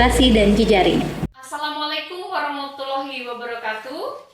Inspirasi dan Jejaring. Assalamualaikum warahmatullahi wabarakatuh.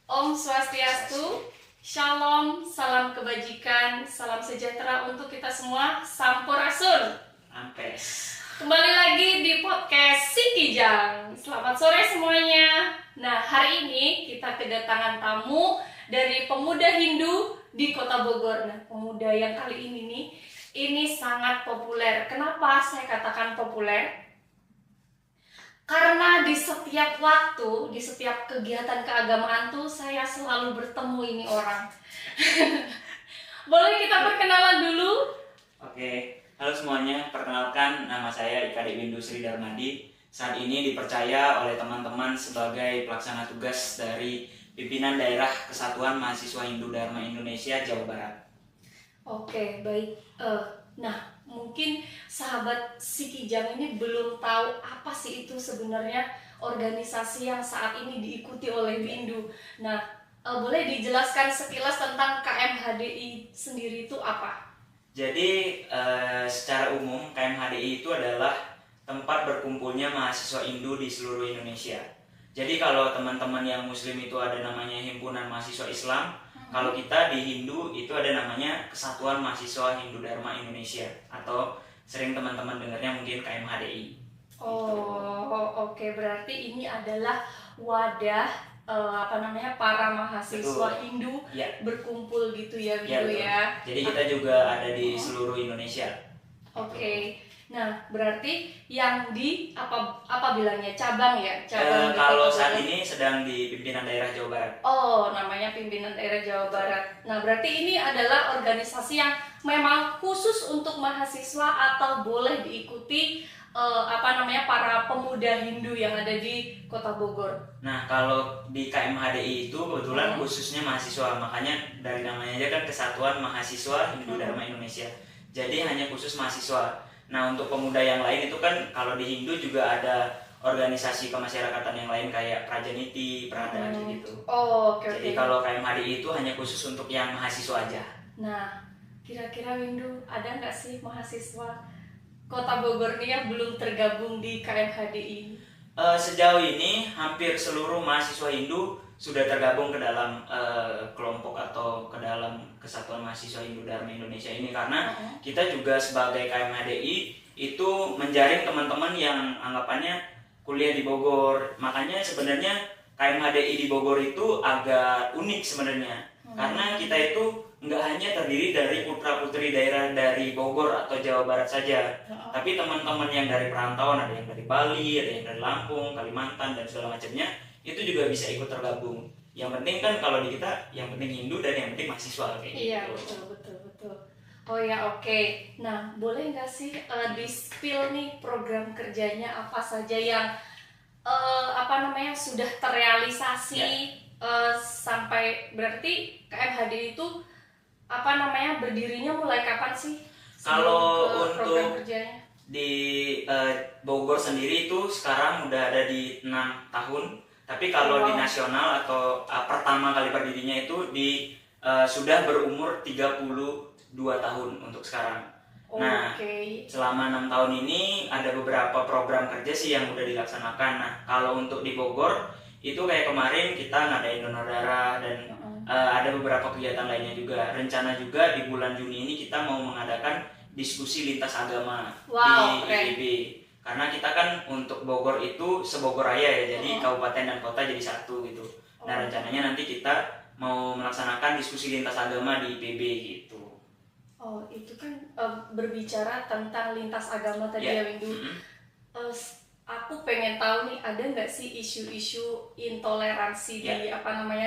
Om Swastiastu, Shalom, salam kebajikan, salam sejahtera untuk kita semua. Sampurasun. Ampes. Kembali lagi di podcast Si Kijang. Selamat sore semuanya. Nah, hari ini kita kedatangan tamu dari pemuda Hindu di Kota Bogor. Nah, pemuda yang kali ini nih, ini sangat populer. Kenapa saya katakan populer? Karena di setiap waktu, di setiap kegiatan keagamaan tuh saya selalu bertemu ini orang. Boleh kita perkenalan dulu? Oke, halo semuanya. Perkenalkan, nama saya Ika Windu Sri Darmadi. Saat ini dipercaya oleh teman-teman sebagai pelaksana tugas dari Pimpinan Daerah Kesatuan Mahasiswa Hindu Dharma Indonesia Jawa Barat. Oke, baik. Nah, mungkin sahabat Si Kijang ini belum tahu apa sih itu sebenarnya organisasi yang saat ini diikuti oleh Windu. Nah, boleh dijelaskan sekilas tentang KMHDI sendiri itu apa? Jadi, secara umum KMHDI itu adalah tempat berkumpulnya mahasiswa Hindu di seluruh Indonesia. Jadi kalau teman-teman yang Muslim itu ada namanya Himpunan Mahasiswa Islam. Kalau kita di Hindu itu ada namanya Kesatuan Mahasiswa Hindu Dharma Indonesia, atau sering teman-teman dengarnya mungkin KMHDI. Oke, berarti ini adalah wadah para mahasiswa Betul. Hindu Ya. berkumpul gitu ya, Ya, Windu betul. ya. Jadi kita juga ada di seluruh Indonesia. Oke. Nah, berarti yang di apa bilangnya, cabang ya? Cabang di Kalau Kota saat Bogor. ini sedang di Pimpinan Daerah Jawa Barat. Oh, namanya Pimpinan Daerah Jawa Barat. Nah, berarti ini adalah organisasi yang memang khusus untuk mahasiswa atau boleh diikuti para pemuda Hindu yang ada di Kota Bogor. Nah, kalau di KMHDI itu kebetulan khususnya mahasiswa, makanya dari namanya aja kan Kesatuan Mahasiswa Hindu Dharma Indonesia. Jadi hanya khusus mahasiswa. Nah, untuk pemuda yang lain itu kan kalau di Hindu juga ada organisasi kemasyarakatan yang lain kayak Prajaniti, Prada gitu. Oke. Jadi kalau KMHDI itu hanya khusus untuk yang mahasiswa aja. Nah, kira-kira Windu ada nggak sih mahasiswa Kota Bogor nih yang belum tergabung di KMHDI? Sejauh ini hampir seluruh mahasiswa Hindu sudah tergabung ke dalam kelompok atau ke dalam Kesatuan Mahasiswa Hindu Dharma Indonesia ini, karena kita juga sebagai KMHDI itu menjaring teman-teman yang anggapannya kuliah di Bogor. Makanya sebenarnya KMHDI di Bogor itu agak unik sebenarnya, karena kita itu nggak hanya terdiri dari putra-putri daerah dari Bogor atau Jawa Barat saja, tapi teman-teman yang dari perantauan, ada yang dari Bali, ada yang dari Lampung, Kalimantan, dan segala macamnya, itu juga bisa ikut tergabung. Yang penting kan kalau di kita, yang penting Hindu dan yang penting mahasiswa kayak Iya, gitu. betul. Oh ya, oke. Nah, boleh nggak sih di-spill nih program kerjanya apa saja yang sudah terrealisasi sampai berarti KMHD itu berdirinya mulai kapan sih? Kalau program untuk kerjanya? Di Bogor sendiri itu sekarang udah ada di 6 tahun. Tapi kalau di nasional atau pertama kali berdirinya itu sudah berumur 32 tahun untuk sekarang. Nah, selama 6 tahun ini ada beberapa program kerja sih yang udah dilaksanakan. Nah, kalau untuk di Bogor itu kayak kemarin kita ngadain donor darah dan ada beberapa kegiatan lainnya juga. Rencana juga di bulan Juni ini kita mau mengadakan diskusi lintas agama di IPB. Karena kita kan untuk Bogor itu sebogor raya ya, jadi kabupaten dan kota jadi satu gitu. Nah, rencananya nanti kita mau melaksanakan diskusi lintas agama di IPB gitu. Oh, itu kan berbicara tentang lintas agama tadi ya, Windu. Aku pengen tahu nih, ada nggak sih isu-isu intoleransi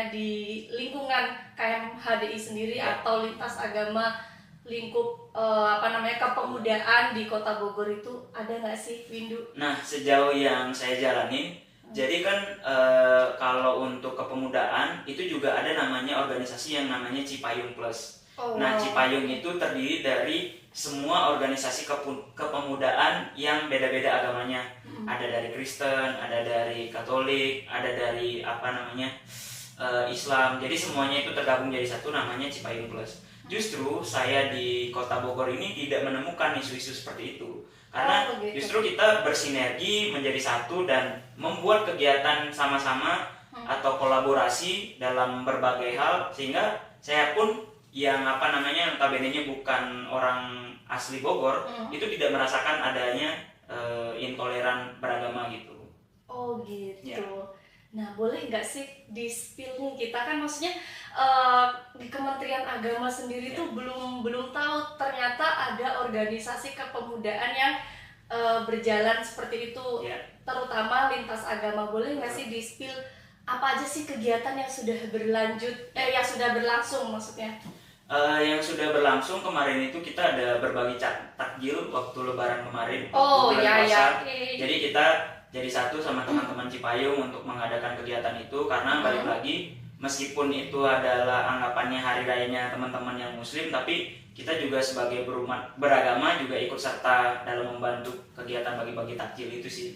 di lingkungan KMHDI sendiri atau lintas agama lingkup kepemudaan di Kota Bogor itu ada nggak sih, Windu? Nah, sejauh yang saya jalanin, jadi kan kalau untuk kepemudaan itu juga ada namanya organisasi yang namanya Cipayung Plus. Nah, Cipayung itu terdiri dari semua organisasi kepemudaan yang beda-beda agamanya. Ada dari Kristen, ada dari Katolik, ada dari Islam. Jadi semuanya itu tergabung jadi satu, namanya Cipayung Plus. Justru saya di Kota Bogor ini tidak menemukan isu-isu seperti itu. Karena begitu. justru kita bersinergi menjadi satu dan membuat kegiatan sama-sama atau kolaborasi dalam berbagai hal, sehingga saya pun yang notabene-nya bukan orang asli Bogor itu tidak merasakan adanya intoleran beragama gitu. Oh gitu. Ya. Nah, boleh nggak sih di-spill nih, kita kan maksudnya di Kementerian Agama sendiri tuh belum tahu ternyata ada organisasi kepemudaan yang berjalan seperti itu, terutama lintas agama. Boleh nggak sih di-spill apa aja sih kegiatan yang sudah yang sudah berlangsung maksudnya? Yang sudah berlangsung kemarin itu kita ada berbagi takjil waktu Lebaran kemarin. Oh bulan puasa. ya. Jadi kita jadi satu sama teman-teman Cipayung untuk mengadakan kegiatan itu, karena balik lagi meskipun itu adalah anggapannya hari rayanya teman-teman yang muslim, tapi kita juga sebagai berumat beragama juga ikut serta dalam membantu kegiatan bagi-bagi takjil itu sih.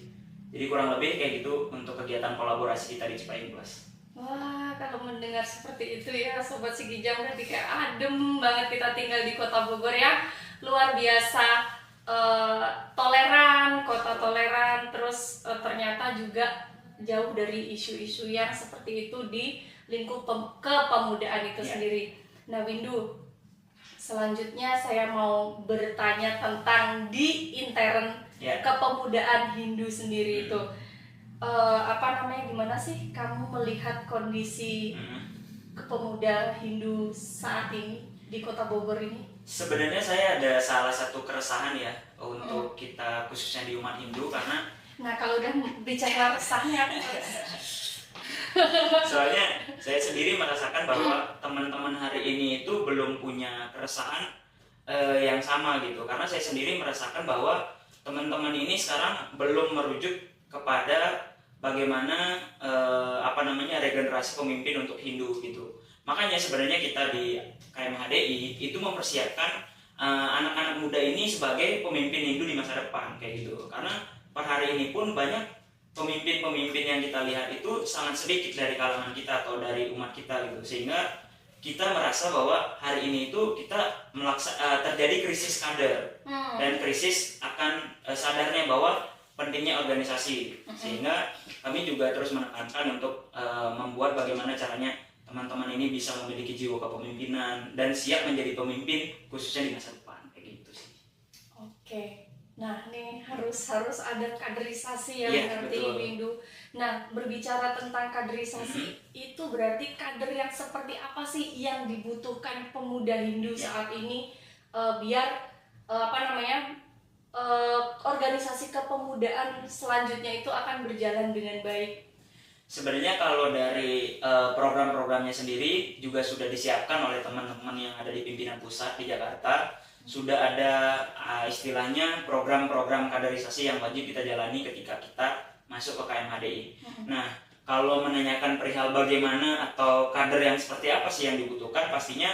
Jadi kurang lebih kayak gitu untuk kegiatan kolaborasi kita di Cipayung Plus. Wah, kalau mendengar seperti itu ya Sobat Sigijam, berarti kayak adem banget kita tinggal di Kota Bogor ya. Luar biasa toleran, kota toleran, terus ternyata juga jauh dari isu-isu yang seperti itu di lingkup kepemudaan itu sendiri. Nah Windu, selanjutnya saya mau bertanya tentang di intern kepemudaan Hindu sendiri itu. Gimana sih kamu melihat kondisi kepemuda Hindu saat ini di Kota Bogor ini? Sebenarnya saya ada salah satu keresahan ya untuk kita khususnya di umat Hindu, karena kalau udah bicara resahnya soalnya saya sendiri merasakan bahwa teman-teman hari ini itu belum punya keresahan yang sama gitu, karena saya sendiri merasakan bahwa teman-teman ini sekarang belum merujuk kepada bagaimana regenerasi pemimpin untuk Hindu gitu. Makanya sebenarnya kita di KMHDI itu mempersiapkan anak-anak muda ini sebagai pemimpin Hindu di masa depan kayak gitu. Karena per hari ini pun banyak pemimpin-pemimpin yang kita lihat itu sangat sedikit dari kalangan kita atau dari umat kita gitu. Sehingga kita merasa bahwa hari ini itu kita terjadi krisis kader dan krisis akan sadarnya bahwa pentingnya organisasi. Sehingga kami juga terus menekankan untuk membuat bagaimana caranya teman-teman ini bisa memiliki jiwa kepemimpinan dan siap menjadi pemimpin khususnya di masa depan kayak gitu sih. Oke. Nah, nih harus ada kaderisasi ya, berarti Windu. Nah, berbicara tentang kaderisasi itu berarti kader yang seperti apa sih yang dibutuhkan pemuda Hindu saat ini biar organisasi kepemudaan selanjutnya itu akan berjalan dengan baik? Sebenarnya kalau dari program-programnya sendiri juga sudah disiapkan oleh teman-teman yang ada di pimpinan pusat di Jakarta. Sudah ada istilahnya program-program kaderisasi yang wajib kita jalani ketika kita masuk ke KMHDI. Nah, kalau menanyakan perihal bagaimana atau kader yang seperti apa sih yang dibutuhkan, pastinya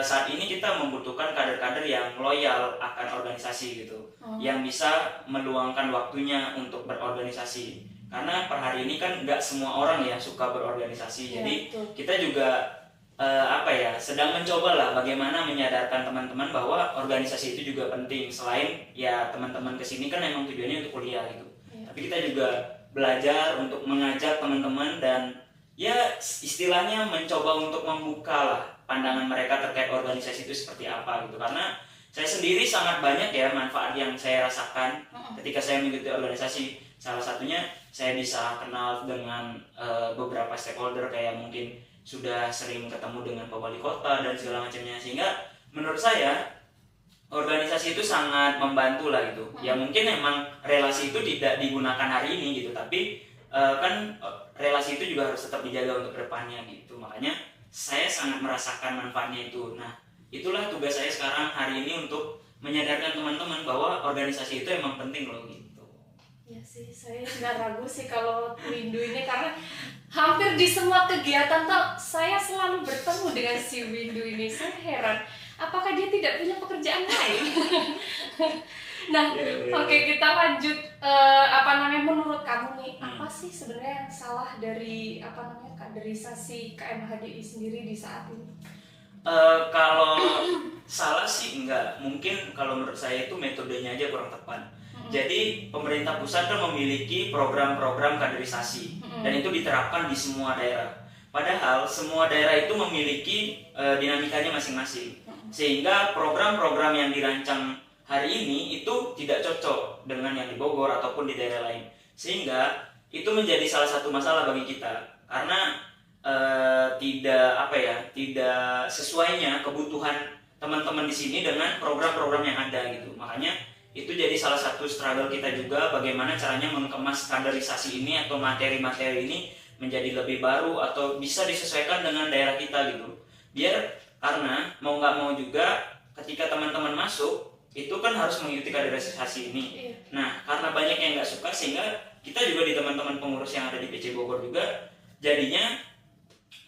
saat ini kita membutuhkan kader-kader yang loyal akan organisasi gitu, yang bisa meluangkan waktunya untuk berorganisasi. Karena per hari ini kan nggak semua orang ya suka berorganisasi, jadi kita juga sedang mencoba lah bagaimana menyadarkan teman-teman bahwa organisasi itu juga penting. Selain ya teman-teman kesini kan emang tujuannya untuk kuliah gitu, tapi kita juga belajar untuk mengajak teman-teman dan ya istilahnya mencoba untuk membuka lah pandangan mereka terkait organisasi itu seperti apa gitu. Karena saya sendiri sangat banyak ya manfaat yang saya rasakan ketika saya mengikuti organisasi. Salah satunya saya bisa kenal dengan beberapa stakeholder, kayak mungkin sudah sering ketemu dengan Pak Wali Kota dan segala macamnya, sehingga menurut saya organisasi itu sangat membantu lah gitu. Ya mungkin emang relasi itu tidak digunakan hari ini gitu, tapi kan relasi itu juga harus tetap dijaga untuk kedepannya gitu. Makanya saya sangat merasakan manfaatnya itu. Nah, itulah tugas saya sekarang hari ini untuk menyadarkan teman-teman bahwa organisasi itu emang penting loh gitu. Ya sih, saya nggak ragu sih kalau Windu ini, karena hampir di semua kegiatan tuh saya selalu bertemu dengan si Windu ini. Saya heran, apakah dia tidak punya pekerjaan lain? Nah, oke, kita lanjut. Menurut kamu nih, apa sih sebenarnya yang salah dari kaderisasi KMHDI sendiri di saat ini? Kalau salah sih enggak, mungkin kalau menurut saya itu metodenya aja kurang tepat. Jadi pemerintah pusat kan memiliki program-program kaderisasi dan itu diterapkan di semua daerah. Padahal semua daerah itu memiliki dinamikanya masing-masing. Sehingga program-program yang dirancang hari ini itu tidak cocok dengan yang di Bogor ataupun di daerah lain. Sehingga itu menjadi salah satu masalah bagi kita karena tidak sesuainya kebutuhan teman-teman di sini dengan program-program yang ada gitu. Makanya itu jadi salah satu struggle kita juga bagaimana caranya mengemas kaderisasi ini atau materi-materi ini menjadi lebih baru atau bisa disesuaikan dengan daerah kita gitu. Biar karena mau nggak mau juga ketika teman-teman masuk itu kan harus mengikuti kaderisasi ini. Nah karena banyak yang nggak suka sehingga kita juga di teman-teman pengurus yang ada di PC Bogor juga jadinya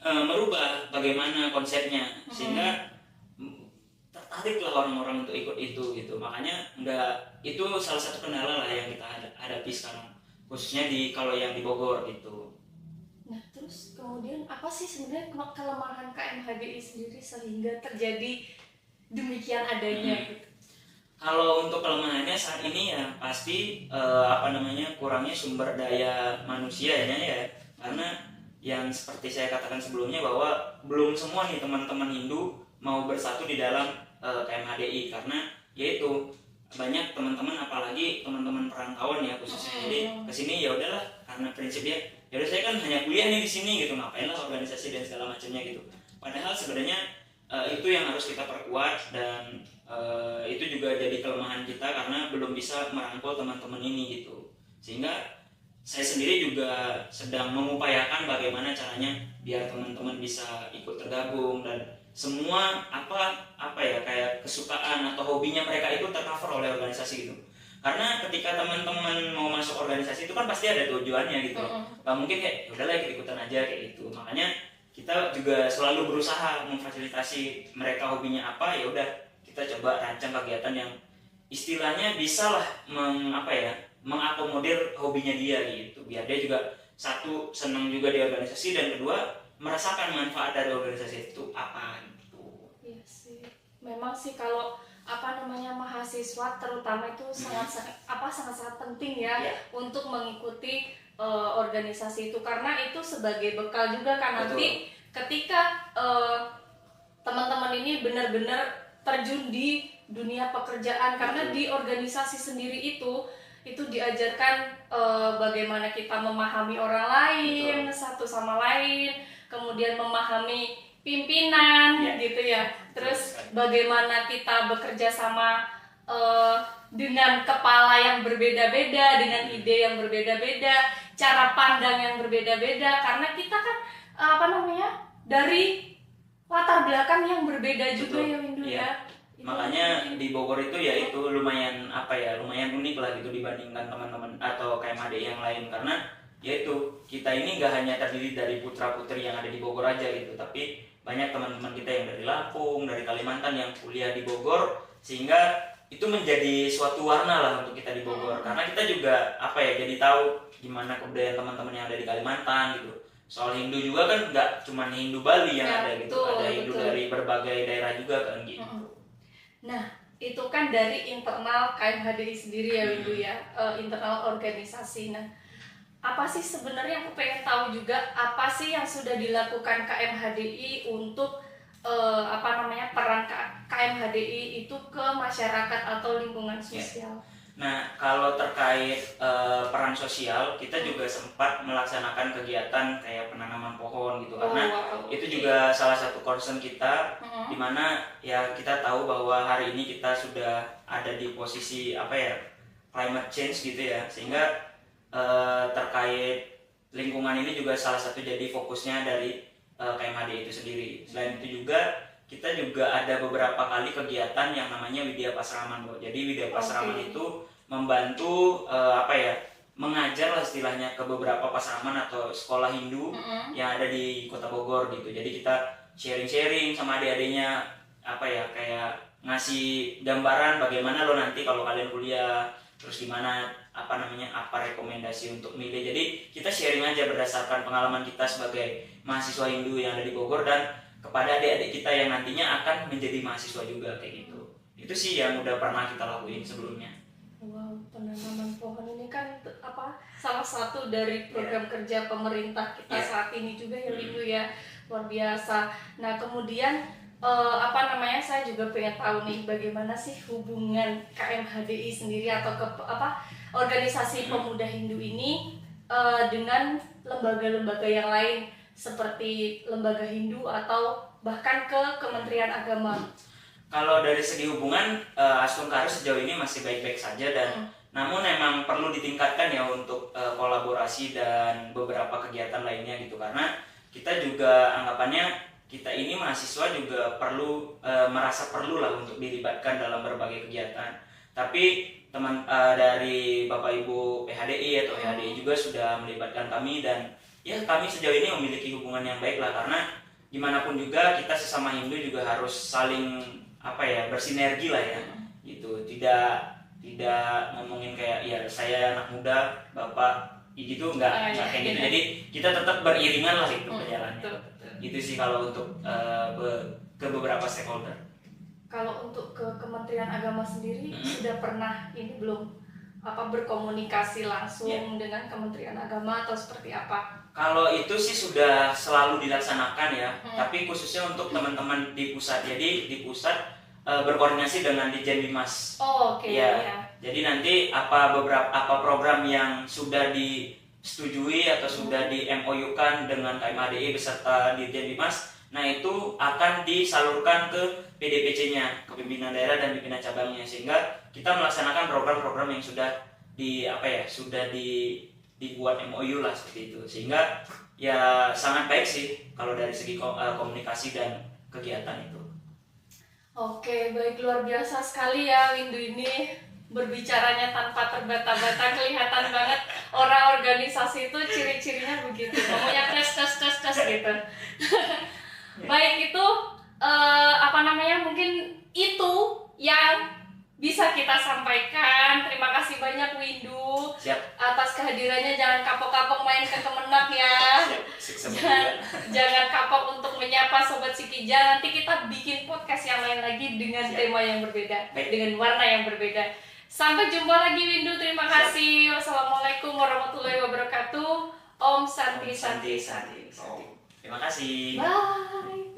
merubah bagaimana konsepnya sehingga tertariklah orang-orang untuk ikut itu gitu. Makanya itu salah satu kendala lah yang kita hadapi sekarang khususnya kalau yang di Bogor gitu. Nah terus kemudian apa sih sebenarnya kelemahan KMHDI sendiri sehingga terjadi demikian adanya gitu? Kalau untuk kelemahannya saat ini ya pasti kurangnya sumber daya manusianya ya, karena yang seperti saya katakan sebelumnya bahwa belum semua nih teman-teman Hindu mau bersatu di dalam KMHDI karena yaitu banyak teman-teman apalagi teman-teman perantauan ya khususnya. Jadi kesini ya udahlah karena prinsipnya ya udah saya kan hanya kuliah nih di sini gitu, ngapain lah organisasi dan segala macamnya gitu. Padahal sebenarnya itu yang harus kita perkuat dan itu juga jadi kelemahan kita karena belum bisa merangkul teman-teman ini gitu. Sehingga saya sendiri juga sedang mengupayakan bagaimana caranya biar teman-teman bisa ikut tergabung dan semua kayak kesukaan atau hobinya mereka itu tercover oleh organisasi gitu. Karena ketika teman-teman mau masuk organisasi itu kan pasti ada tujuannya gitu. Gak mungkin kayak udahlah ikut-ikutan aja kayak gitu. Makanya kita juga selalu berusaha memfasilitasi mereka hobinya apa, ya udah kita coba rancang kegiatan yang istilahnya bisalah mengakomodir hobinya dia gitu, biar dia juga satu senang juga di organisasi dan kedua merasakan manfaat dari organisasi itu apa gitu. Iya sih, memang sih kalau mahasiswa terutama itu sangat penting ya untuk mengikuti organisasi itu karena itu sebagai bekal juga kan. Betul. Nanti ketika teman-teman ini benar-benar terjun di dunia pekerjaan. Betul. Karena di organisasi sendiri itu diajarkan bagaimana kita memahami orang lain. Betul. Satu sama lain, kemudian memahami pimpinan gitu ya. Terus bagaimana kita bekerja sama dengan kepala yang berbeda-beda, dengan ide yang berbeda-beda, cara pandang yang berbeda-beda karena kita kan dari latar belakang yang berbeda. Betul. Juga ya Windu ya. Makanya di Bogor itu ya itu lumayan unik lah gitu dibandingkan teman-teman atau KMHD yang lain karena yaitu kita ini nggak hanya terdiri dari putra-putri yang ada di Bogor aja gitu, tapi banyak teman-teman kita yang dari Lampung, dari Kalimantan yang kuliah di Bogor sehingga itu menjadi suatu warna lah untuk kita di Bogor karena kita juga jadi tahu gimana kebudayaan teman-teman yang ada di Kalimantan gitu. Soal Hindu juga kan nggak cuma Hindu Bali yang ada gitu, ada Hindu dari berbagai daerah juga kan gitu. Nah, itu kan dari internal KMHDI sendiri ya Windu ya, internal organisasi. Nah, apa sih sebenarnya aku pengen tahu juga apa sih yang sudah dilakukan KMHDI untuk peran KMHDI itu ke masyarakat atau lingkungan sosial. Nah, kalau terkait peran sosial, kita juga sempat melaksanakan kegiatan kayak penanaman pohon gitu karena itu juga salah satu concern kita di mana ya kita tahu bahwa hari ini kita sudah ada di posisi climate change gitu ya, sehingga terkait lingkungan ini juga salah satu jadi fokusnya dari KMHDI itu sendiri. Selain itu juga kita juga ada beberapa kali kegiatan yang namanya Widya Pasraman, Bo. Jadi Widya Pasraman itu membantu mengajar lah istilahnya ke beberapa pasraman atau sekolah Hindu yang ada di Kota Bogor gitu. Jadi kita sharing-sharing sama adik-adiknya kayak ngasih gambaran bagaimana lo nanti kalau kalian kuliah, terus gimana apa rekomendasi untuk milih. Jadi kita sharing aja berdasarkan pengalaman kita sebagai mahasiswa Hindu yang ada di Bogor dan kepada adik-adik kita yang nantinya akan menjadi mahasiswa juga kayak gitu. Itu sih yang udah pernah kita lakuin sebelumnya. Wow, penanaman pohon ini kan salah satu dari program kerja pemerintah kita saat ini juga ya Windu ya, luar biasa. Nah kemudian saya juga pengen tahu nih bagaimana sih hubungan KMHDI sendiri atau organisasi pemuda Hindu ini dengan lembaga-lembaga yang lain seperti lembaga Hindu atau bahkan ke Kementerian Agama. Kalau dari segi hubungan, Astungkara sejauh ini masih baik-baik saja dan namun memang perlu ditingkatkan ya untuk kolaborasi dan beberapa kegiatan lainnya gitu, karena kita juga anggapannya kita ini mahasiswa juga perlu merasa perlu lah untuk dilibatkan dalam berbagai kegiatan. Tapi teman dari Bapak Ibu PHDI atau PHDI juga sudah melibatkan kami dan ya kami sejauh ini memiliki hubungan yang baik lah, karena gimana pun juga kita sesama Hindu juga harus saling bersinergi lah ya gitu, tidak ngomongin kayak ya saya anak muda bapak gitu enggak kayak gitu. Jadi kita tetap beriringan lah itu perjalanannya. Gitu sih kalau untuk ke beberapa stakeholder. Kalau untuk ke Kementerian Agama sendiri sudah pernah ini belum berkomunikasi langsung dengan Kementerian Agama atau seperti apa? Kalau itu sih sudah selalu dilaksanakan ya, tapi khususnya untuk teman-teman di pusat. Jadi di pusat berkoordinasi dengan Ditjen Bimas. Oh, oke. Ya. Jadi nanti apa program yang sudah disetujui atau sudah di MOU-kan dengan KMHDI beserta Ditjen Bimas, nah itu akan disalurkan ke PDPC-nya, ke pimpinan daerah dan pimpinan cabangnya, sehingga kita melaksanakan program-program yang sudah dibuat MOU lah seperti itu, sehingga ya sangat baik sih kalau dari segi komunikasi dan kegiatan itu. Oke, baik, luar biasa sekali ya Windu ini berbicaranya tanpa terbata-bata, kelihatan banget orang organisasi itu ciri-cirinya begitu, ngomongnya tes gitu. Baik, itu mungkin itu yang bisa kita sampaikan. Terima kasih banyak Windu. Siap. Atas kehadirannya. Jangan kapok-kapok main ke Kemenak ya. Jangan kapok untuk menyapa Sobat Sikija. Nanti kita bikin podcast yang lain lagi dengan tema yang berbeda, dengan warna yang berbeda. Sampai jumpa lagi Windu. Terima kasih. Wassalamualaikum warahmatullahi wabarakatuh. Om Santi Santi Santi. Terima kasih. Bye.